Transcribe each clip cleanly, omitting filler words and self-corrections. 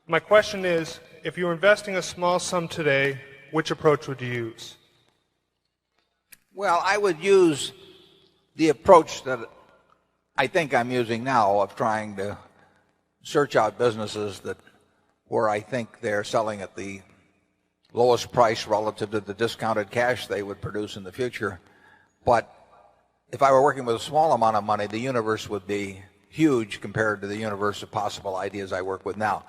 My question is, if you were investing a small sum today, which approach would you use? Well, I would use the approach that I think I'm using now of trying to search out businesses that where I think they're selling at the lowest price relative to the discounted cash they would produce in the future. But if I were working with a small amount of money, the universe would be huge compared to the universe of possible ideas I work with now.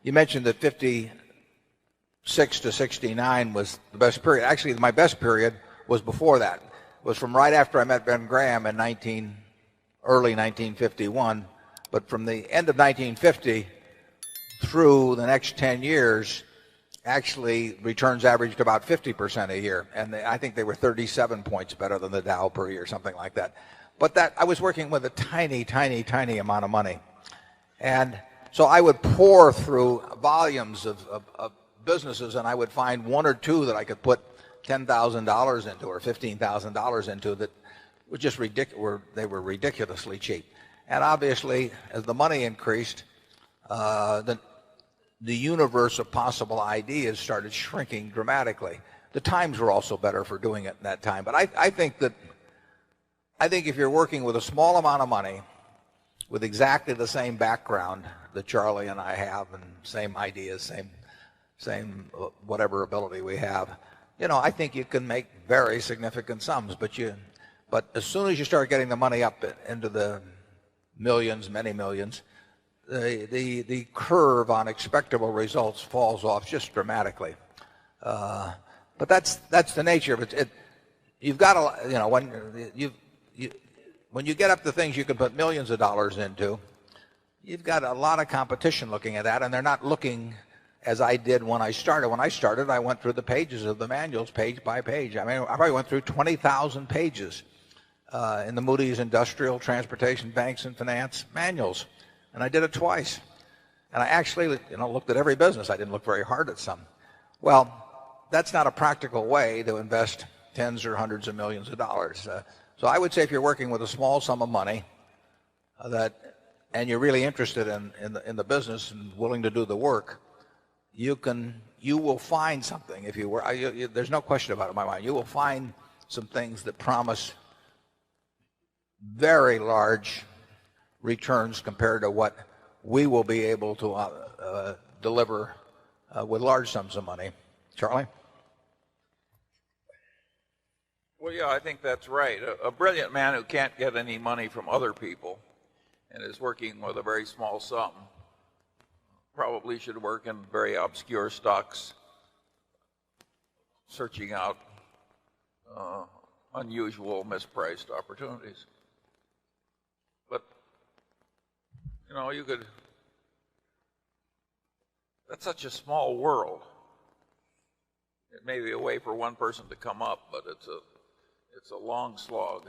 You mentioned that 56 to 69 was the best period. Actually, my best period was before that. It was from right after I met Ben Graham in early 1951. But from the end of 1950 through the next 10 years, actually returns averaged about 50% a year. And I think they were 37 points better than the Dow per year, something like that. But that I was working with a tiny, tiny, tiny amount of money. And so I would pour through volumes of businesses, and I would find one or two that I could put $10,000 into or $15,000 into that were just ridiculous. They were ridiculously cheap. And obviously, as the money increased, the universe of possible ideas started shrinking dramatically. The times were also better for doing it in that time. But I think if you're working with a small amount of money, with exactly the same background that Charlie and I have, and same ideas, same whatever ability we have, I think you can make very significant sums. But as soon as you start getting the money up into the millions, many millions, the curve on expectable results falls off just dramatically. But that's the nature of it. You've got to, when you get up to things you can put millions of dollars into, you've got a lot of competition looking at that, and they're not looking as I did when I started. When I started, I went through the pages of the manuals page by page. I mean, I probably went through 20,000 pages in the Moody's Industrial, Transportation, Banks, and Finance manuals. And I did it twice. And I actually, looked at every business. I didn't look very hard at some. Well, that's not a practical way to invest tens or hundreds of millions of dollars. So I would say if you're working with a small sum of money and you're really interested in the business and willing to do the work, you will find something. If you were, there's no question about it in my mind. You will find some things that promise very large returns compared to what we will be able to deliver with large sums of money. Charlie? Well, yeah, I think that's right. A brilliant man who can't get any money from other people and is working with a very small sum probably should work in very obscure stocks, searching out unusual, mispriced opportunities. But, that's such a small world. It may be a way for one person to come up, but it's a long slog.